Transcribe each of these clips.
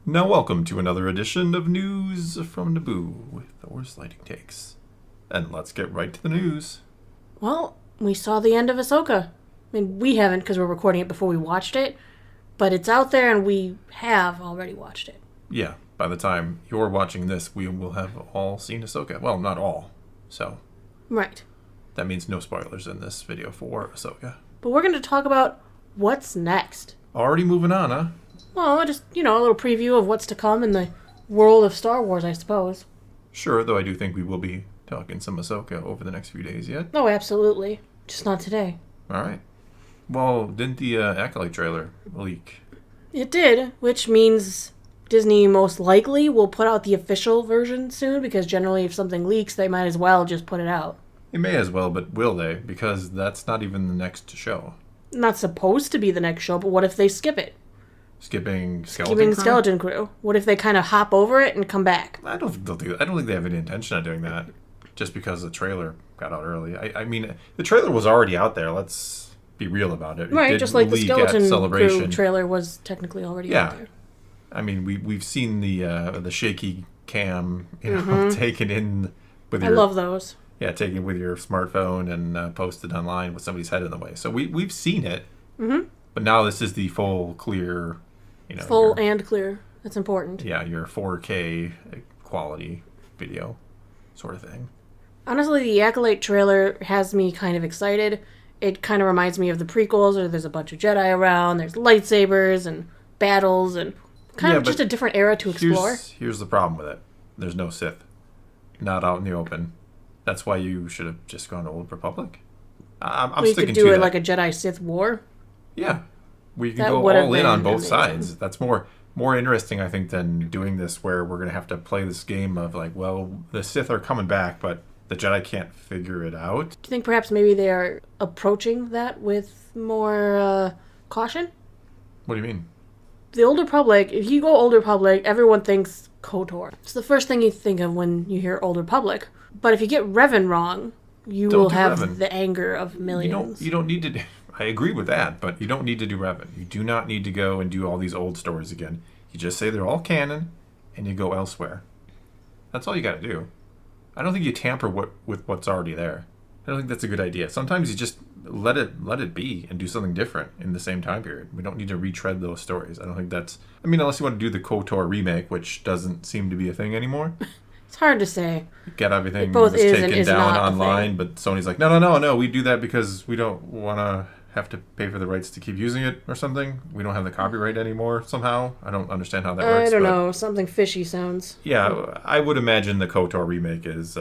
Now welcome to another edition of News from Naboo with Thor's Lighting Takes. And let's get right to the news. Well, we saw the end of Ahsoka. I mean, we haven't because we're recording it before we watched it, but it's out there and we have already watched it. Yeah, by the time you're watching this, we will have all seen Ahsoka. Well, not all, so Right. that means no spoilers in this video for Ahsoka. But we're going to talk about what's next. Already moving on, huh? Well, just, a little preview of what's to come in the world of Star Wars, I suppose. Sure, though I do think we will be talking some Ahsoka over the next few days yet. Oh, absolutely. Just not today. Alright. Well, didn't the Acolyte trailer leak? It did, which means Disney most likely will put out the official version soon, because generally if something leaks, they might as well just put it out. They may as well, but will they? Because that's not even the next show. Not supposed to be the next show, but what if they skip it? Skipping Skeleton Crew? Skeleton Crew. What if they kind of hop over it and come back? I don't think they'll do that. I don't think they have any intention of doing that just because the trailer got out early. I mean, the trailer was already out there. Let's be real about it. Right, just like the Skeleton Crew trailer was technically already out there. I mean, we've seen the shaky cam, taken in with your... I love those. Yeah, taken with your smartphone and posted online with somebody's head in the way. So we've seen it. Mm-hmm. But now this is the full, clear... full and clear. That's important. Yeah, your 4K quality video sort of thing. Honestly, the Acolyte trailer has me kind of excited. It kind of reminds me of the prequels, where there's a bunch of Jedi around, there's lightsabers and battles, and kind of just a different era to explore. Here's the problem with it. There's no Sith. Not out in the open. That's why you should have just gone to Old Republic. I'm sticking to that. You could do it like a Jedi-Sith war. Yeah. We can go all in on both sides. That's more interesting, I think, than doing this where we're going to have to play this game of like, well, the Sith are coming back, but the Jedi can't figure it out. Do you think perhaps maybe they are approaching that with more caution? What do you mean? The Old Republic, if you go Old Republic, everyone thinks KOTOR. It's the first thing you think of when you hear Old Republic. But if you get Revan wrong, you will have Revan. The anger of millions. You don't need to... I agree with that, but you don't need to do Revan. You do not need to go and do all these old stories again. You just say they're all canon, and you go elsewhere. That's all you got to do. I don't think you tamper with what's already there. I don't think that's a good idea. Sometimes you just let it be and do something different in the same time period. We don't need to retread those stories. I don't think that's... I mean, unless you want to do the KOTOR remake, which doesn't seem to be a thing anymore. It's hard to say. Get everything was taken down online, but Sony's like, no, we do that because we don't want to have to pay for the rights to keep using it or something. We don't have the copyright anymore somehow. I don't understand how that works. I don't know. Something fishy sounds. Yeah, I would imagine the KOTOR remake is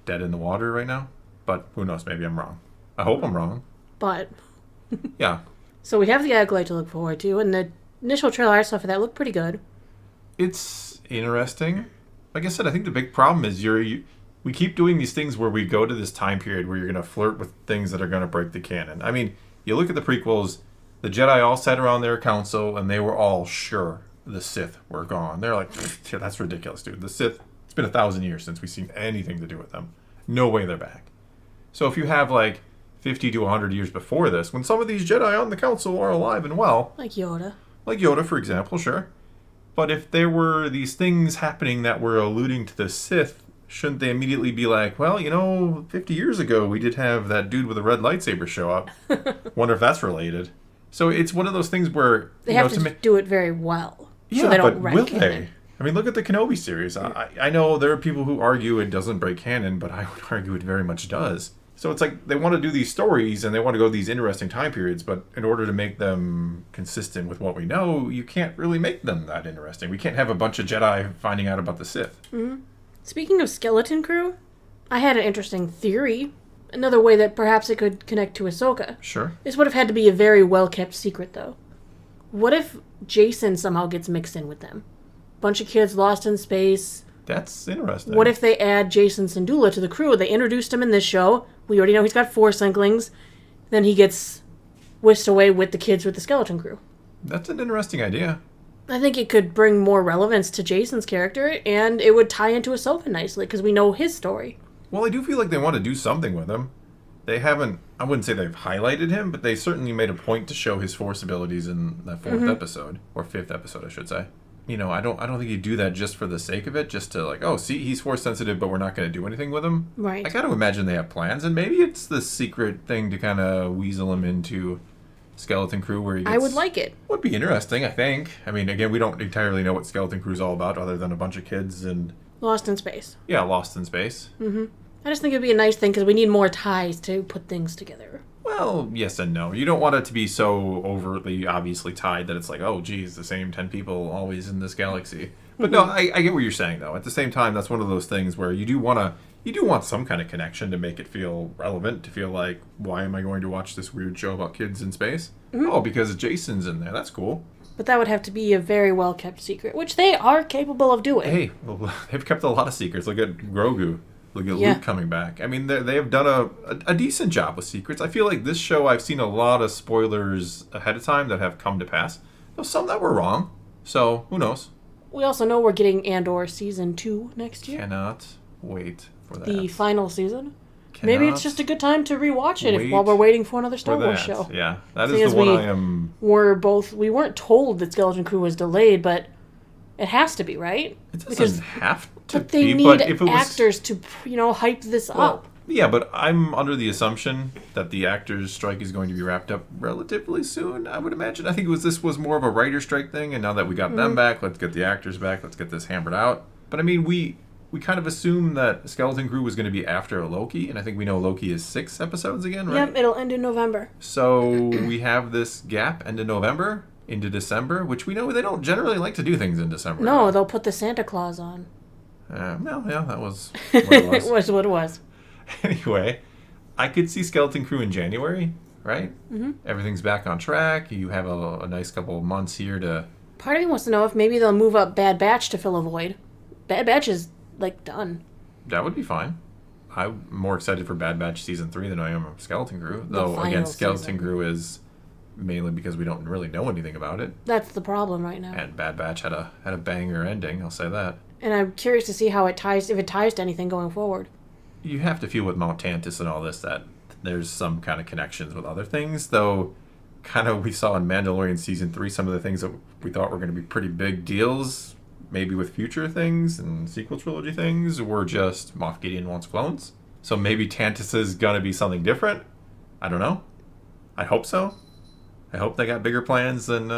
dead in the water right now. But who knows? Maybe I'm wrong. I hope I'm wrong. But... yeah. So we have the Acolyte to look forward to, and the initial trailer I saw for that looked pretty good. It's interesting. Like I said, I think the big problem is we keep doing these things where we go to this time period where you're going to flirt with things that are going to break the canon. I mean, you look at the prequels, the Jedi all sat around their council and they were all sure the Sith were gone. They're like, that's ridiculous, dude. The Sith, it's been 1,000 years since we've seen anything to do with them. No way they're back. So if you have like 50 to 100 years before this, when some of these Jedi on the council are alive and well. Like Yoda. Like Yoda, for example, sure. But if there were these things happening that were alluding to the Sith, shouldn't they immediately be like, well, 50 years ago we did have that dude with a red lightsaber show up. Wonder if that's related. So it's one of those things where... They have to do it very well. Yeah, so they don't but will they? I mean, look at the Kenobi series. I know there are people who argue it doesn't break canon, but I would argue it very much does. So it's like they want to do these stories and they want to go these interesting time periods, but in order to make them consistent with what we know, you can't really make them that interesting. We can't have a bunch of Jedi finding out about the Sith. Mm-hmm. Speaking of Skeleton Crew, I had an interesting theory. Another way that perhaps it could connect to Ahsoka. Sure. This would have had to be a very well-kept secret, though. What if Jason somehow gets mixed in with them? Bunch of kids lost in space. That's interesting. What if they add Jason Syndulla to the crew? They introduced him in this show. We already know he's got Force Inklings. Then he gets whisked away with the kids with the Skeleton Crew. That's an interesting idea. I think it could bring more relevance to Jason's character, and it would tie into Ahsoka nicely, because we know his story. Well, I do feel like they want to do something with him. They haven't, I wouldn't say they've highlighted him, but they certainly made a point to show his Force abilities in that fourth episode, or fifth episode, I should say. I don't think you do that just for the sake of it, just to like, oh, see, he's force sensitive, but we're not going to do anything with him. Right. I got to imagine they have plans, and maybe it's the secret thing to kind of weasel him into Skeleton Crew where he gets... I would like it. Would be interesting, I think. I mean, again, we don't entirely know what Skeleton Crew's all about other than a bunch of kids and... Lost in space. Yeah, lost in space. Mm-hmm. I just think it'd be a nice thing because we need more ties to put things together. Well, yes and no. You don't want it to be so overtly, obviously tied that it's like, oh, geez, the same 10 people always in this galaxy. But no, I get what you're saying, though. At the same time, that's one of those things where you do want some kind of connection to make it feel relevant, to feel like, why am I going to watch this weird show about kids in space? Mm-hmm. Oh, because Jason's in there. That's cool. But that would have to be a very well-kept secret, which they are capable of doing. Hey, well, they've kept a lot of secrets. Look at Grogu. Look at Luke coming back. I mean, they have done a decent job with secrets. I feel like this show, I've seen a lot of spoilers ahead of time that have come to pass. There's some that were wrong. So, who knows? We also know we're getting Andor Season 2 next year. Cannot wait for that. The final season. Maybe it's just a good time to rewatch it while we're waiting for another Star Wars show. Yeah, that is the one I am... We weren't told that Skeleton Crew was delayed, but it has to be, right? It doesn't have to but they be, need if it was... actors to, hype this up. Yeah, but I'm under the assumption that the actors' strike is going to be wrapped up relatively soon, I would imagine. I think this was more of a writer's strike thing, and now that we got them back, let's get the actors back, let's get this hammered out. But I mean, we kind of assumed that Skeleton Crew was going to be after Loki, and I think we know Loki is 6 episodes again, right? Yep, it'll end in November. So we have this gap end of November into December, which we know they don't generally like to do things in December. No, they'll put the Santa Claus on. Well, yeah, that was what it was. It was what it was. Anyway, I could see Skeleton Crew in January, right? Mm-hmm. Everything's back on track. You have a nice couple of months here to... Part of me wants to know if maybe they'll move up Bad Batch to fill a void. Bad Batch is, done. That would be fine. I'm more excited for Bad Batch Season 3 than I am of Skeleton Crew. Though, again, Skeleton Crew is mainly because we don't really know anything about it. That's the problem right now. And Bad Batch had a banger ending, I'll say that. And I'm curious to see how if it ties to anything going forward. You have to feel with Mount Tantus and all this that there's some kind of connections with other things, though kind of we saw in Mandalorian Season 3 some of the things that we thought were going to be pretty big deals, maybe with future things and sequel trilogy things, were just Moff Gideon wants clones. So maybe Tantus is going to be something different. I don't know. I hope so. I hope they got bigger plans than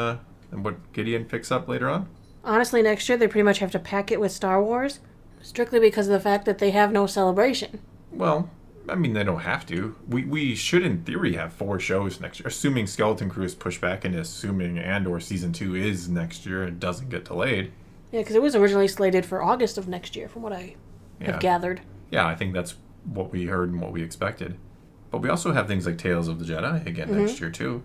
what Gideon picks up later on. Honestly, next year they pretty much have to pack it with Star Wars. Strictly because of the fact that they have no celebration. Well, I mean, they don't have to. We should, in theory, have 4 shows next year, assuming Skeleton Crew is pushed back and assuming Andor Season 2 is next year and doesn't get delayed. Yeah, because it was originally slated for August of next year, from what I have gathered. Yeah, I think that's what we heard and what we expected. But we also have things like Tales of the Jedi again next year, too.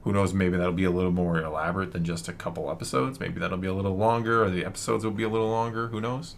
Who knows, maybe that'll be a little more elaborate than just a couple episodes. Maybe that'll be a little longer, or the episodes will be a little longer. Who knows?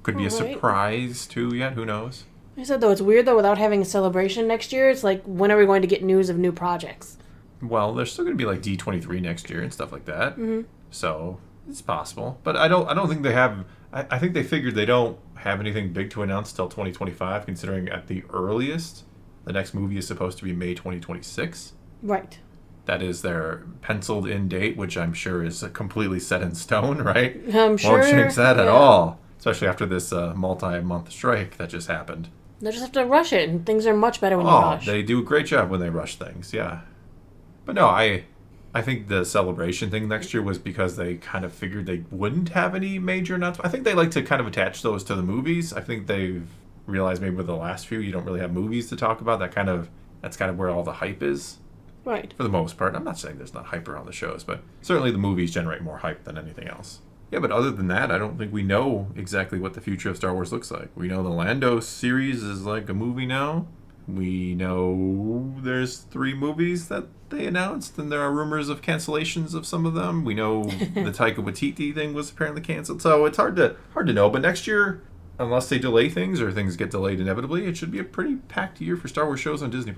Could be a surprise, too, yet. Who knows? I said, though, it's weird, though, without having a celebration next year. It's like, when are we going to get news of new projects? Well, there's still going to be, D23 next year and stuff like that. Mm-hmm. So, it's possible. But I don't think they have... I think they figured they don't have anything big to announce till 2025, considering at the earliest, the next movie is supposed to be May 2026. Right. That is their penciled-in date, which I'm sure is completely set in stone, right? I'm sure. Won't change that at all. Especially after this multi-month strike that just happened. They just have to rush it, and things are much better when they rush. They do a great job when they rush things, yeah. But no, I think the celebration thing next year was because they kind of figured they wouldn't have any major announcements. I think they like to kind of attach those to the movies. I think they've realized maybe with the last few, you don't really have movies to talk about. That's kind of where all the hype is. Right. For the most part. I'm not saying there's not hype around the shows, but certainly the movies generate more hype than anything else. Yeah, but other than that, I don't think we know exactly what the future of Star Wars looks like. We know the Lando series is like a movie now. We know there's 3 movies that they announced, and there are rumors of cancellations of some of them. We know the Taika Waititi thing was apparently canceled, so it's hard to know. But next year, unless they delay things or things get delayed inevitably, it should be a pretty packed year for Star Wars shows on Disney+.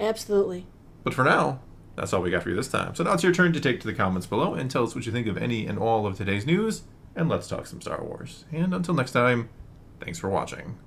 Absolutely. But for now, that's all we got for you this time. So now it's your turn to take to the comments below and tell us what you think of any and all of today's news, and let's talk some Star Wars. And until next time, thanks for watching.